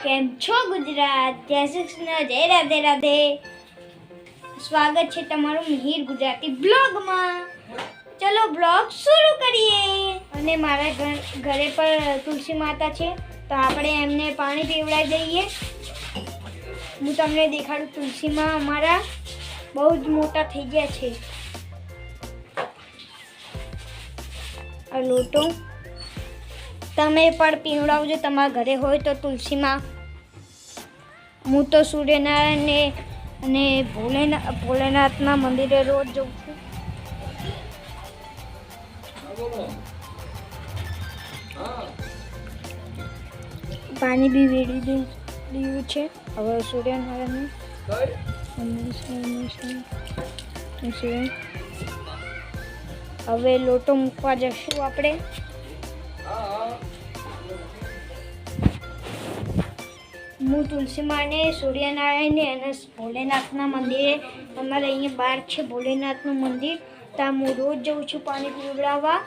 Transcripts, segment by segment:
કેમ છો ગુજરાત? જય શ્રી કૃષ્ણ, જય રાધે રાધે. સ્વાગત છે તમારું મિહિર ગુજરાતી બ્લોગમાં. ચલો બ્લોગ શરૂ કરીએ. અને મારા ઘરે પર તુલસી માતા છે, તો આપણે એમને પાણી પીવડાવી દઈએ. હું તમને દેખાડું, તુલસીમાં અમારા બહુ જ મોટા થઈ ગયા છે. આ લોટો તમે પણ પીવડાવજો તમારા ઘરે હોય તો તુલસીમાં. હું તો સૂર્યનારાયણને અને ભોલેનાથના મંદિરે રોજ જઉં છું. પાણી બી વેડી દીધું છે. હવે સૂર્યનારાયણ હવે લોટો મૂકવા જશું આપણે. હું તુલસીમાને, સૂર્યનારાયણને અને ભોલેનાથના મંદિરે, અમારે અહીંયા બહાર છે ભોલેનાથનું મંદિર, ત્યાં હું રોજ જઉં છું પાણી પીવડાવવા,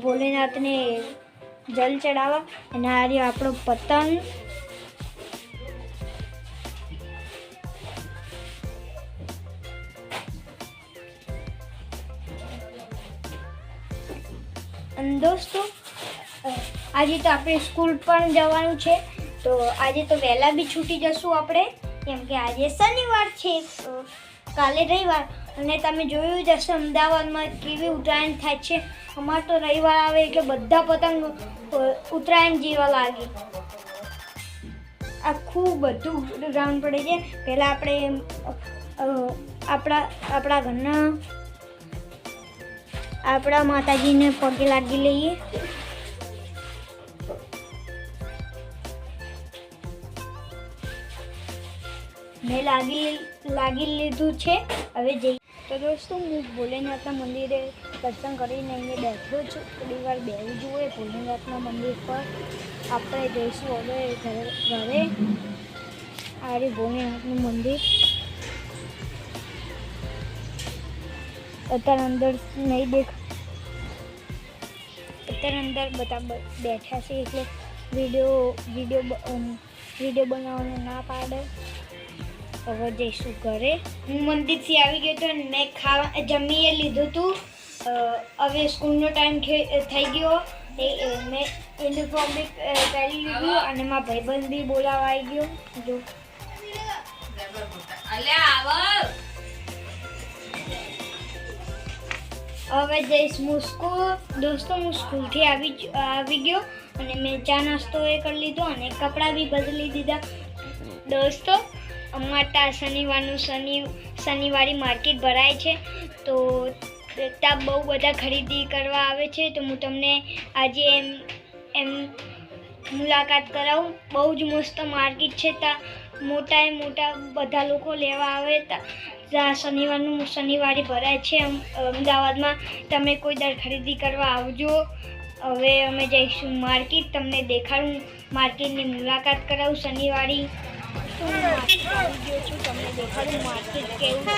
ભોલેનાથને જલ ચડાવવા. અને આ રહ્યો આપણો પતંગ. અને દોસ્તો, આજે તો આપણે સ્કૂલ પણ જવાનું છે, તો આજે તો વહેલા બી છૂટી જશું આપણે, કેમ કે આજે શનિવાર છે, કાલે રવિવાર. અને તમે જોયું જ હશે અમદાવાદમાં કેવી ઉત્તરાયણ થાય છે. અમારે તો રવિવાર આવે એટલે બધા પતંગ ઉત્તરાયણ જેવા લાગે. આખું બધું ગ્રાઉન્ડ પડે છે. પહેલાં આપણે આપણા ઘરના આપણા માતાજીને પગે લાગી લઈએ. મેં લાગી લીધું છે. હવે જઈએ. તો દોસ્તો, હું ભોલેનાથના મંદિરે દર્શન કરીને અહીંયા બેઠો છું. થોડી વાર બેસવું જોઈએ ભોલેનાથના મંદિર પર. આપણે જઈશું હવે ઘરે. આ રહ્યું ભોલેનાથનું મંદિર. અત્યારે અંદર નહીં અત્યારે અંદર બધા બેઠા છે, એટલે વિડીયો બનાવવાનું ના પાડે. હવે જઈશું ઘરે. હું મંદિરથી આવી ગયો હતો અને મેં જમીએ લીધું હતું. હવે સ્કૂલનો ટાઈમ થઈ ગયો. મેં યુનિફોર્મ બી પહેરી લીધું અને મારા ભાઈબંધ બી બોલાવા આવી ગયો. જો હવે જઈશ હું સ્કૂલ. દોસ્તો, હું સ્કૂલથી આવી ગયો અને મેં ચા નાસ્તો કરી લીધો અને કપડાં બી બદલી દીધા. દોસ્તો, અમારા શનિવારી માર્કેટ ભરાય છે, તો ત્યાં બહુ બધા ખરીદી કરવા આવે છે. તો હું તમને આજે એમ મુલાકાત કરાવું. બહુ જ મસ્ત માર્કેટ છે. ત્યાં મોટા બધા લોકો લેવા આવે. ત્યાં શનિવારે ભરાય છે અમદાવાદમાં. તમે કોઈ દર ખરીદી કરવા આવજો. હવે અમે જઈશું માર્કેટ. તમને દેખાડું, માર્કેટની મુલાકાત કરાવું શનિવારે. તો હું માર્કેટ આવી ગયો છું, તમને દેખાડું માર્કેટ કેવું છે.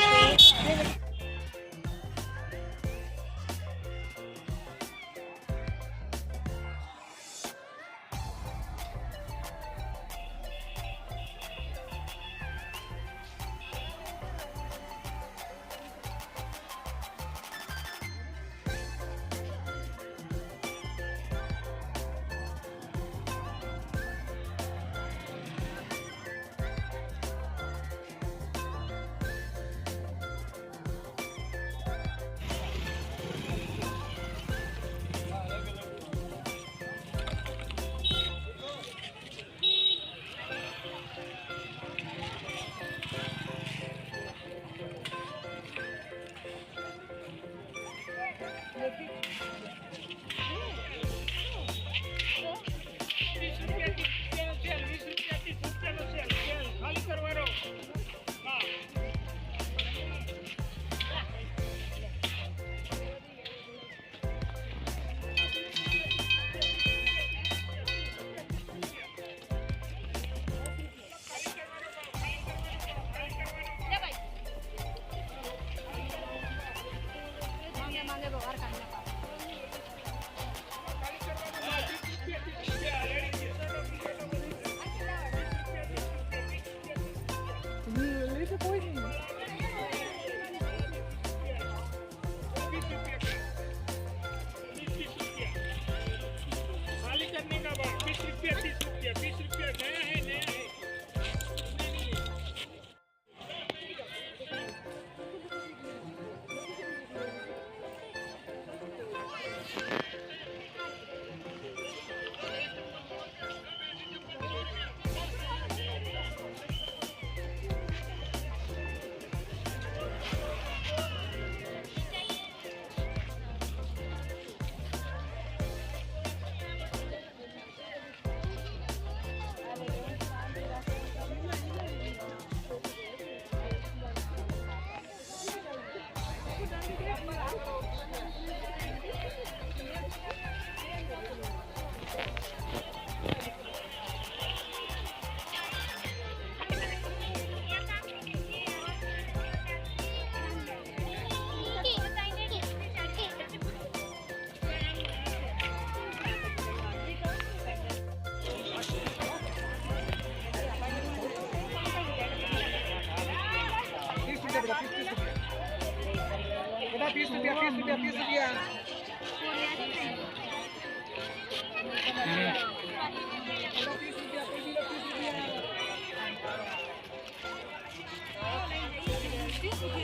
दोस्तों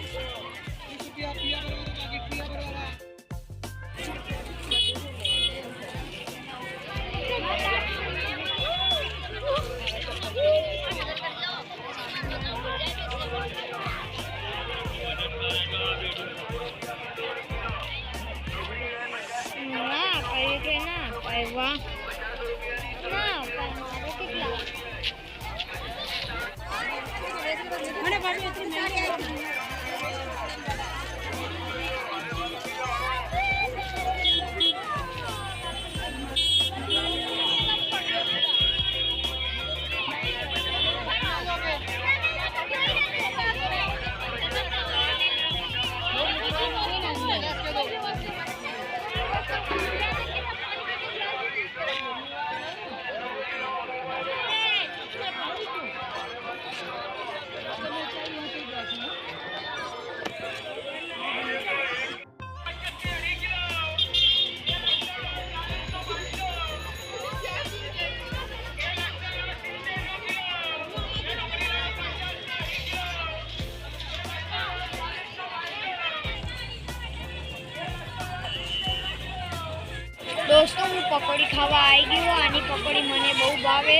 હું પકોડી ખાવા આવી ગયો આની પકોડી મને બહુ ભાવે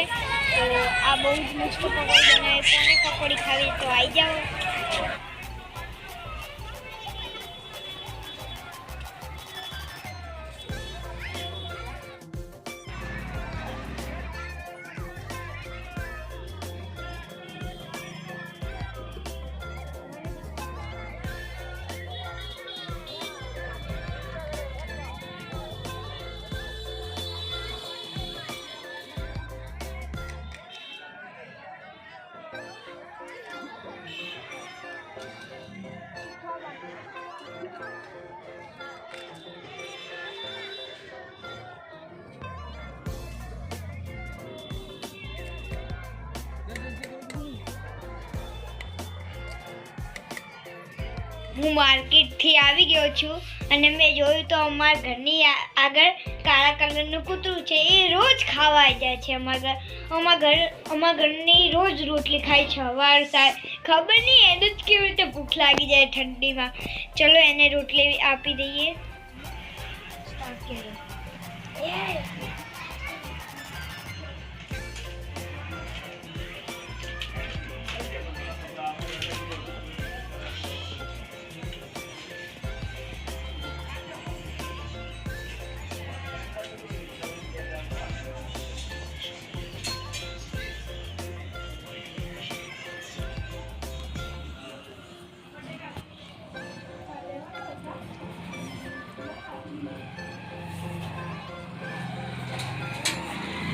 તો આ બહુ જ મસ્ત પકોડી બનાવે કોને પકોડી ખાવી તો આવી જાઓ હું માર્કેટથી આવી ગયો છું અને મેં જોયું તો અમારા ઘરની આગળ કાળા કલરનું કૂતરું છે એ રોજ ખાવા આવી જાય છે અમારા ઘરની રોજ રોટલી ખાય છે સવાર સાંજ ખબર નહીં એને જ કેવી રીતે ભૂખ લાગી જાય ઠંડીમાં ચલો એને રોટલી આપી દઈએ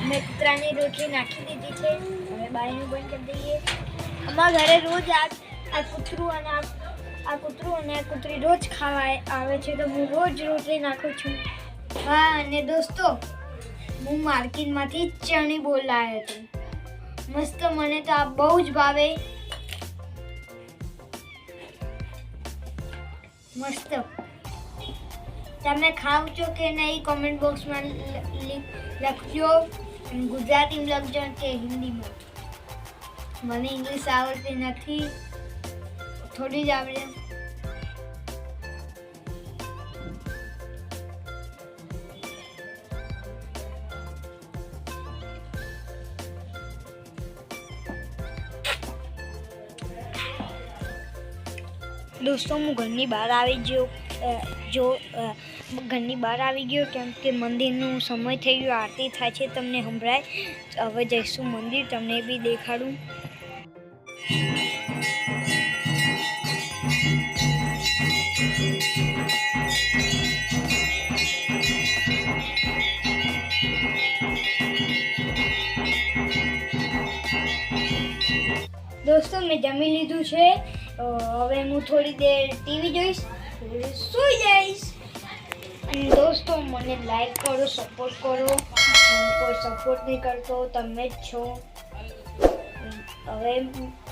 મેં કૂતરાની રોટલી નાખી દીધી છે હવે બારીનું બંધ કરી દઈએ અમારા ઘરે રોજ આ કૂતરું અને આ કૂતરી રોજ ખાવા આવે છે તો હું રોજ રોટલી નાખું છું હા અને દોસ્તો હું માર્કેટમાંથી ચણી બોલ લાવ્યો હતો મસ્ત મને તો આ બહુ જ ભાવે મસ્ત તમે ખાવ છો કે નહીં કોમેન્ટ બોક્સમાં લખજો ગુજરાતીમાં લખજો કે હિન્દીમાં મને ઇંગ્લિશ આવડતી નથી થોડી જ આવડે દોસ્તો હું ઘરની બહાર આવી ગયો ઘરની બહાર આવી ગયો કેમ કે મંદિરનું સમય થઈ ગયો આરતી થાય છે તમને સંભળાય હવે જઈશું મંદિર તમને બી દેખાડું દોસ્તો મેં જમી લીધું છે હવે હું થોડી દેર ટીવી જોઈશ સૂઈ જઈશ અને દોસ્તો મને લાઈક કરો સપોર્ટ કરો કોઈ સપોર્ટ નહીં કરતો તમે જ છો હવે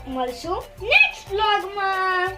મળશું નેક્સ્ટ વ્લોગમાં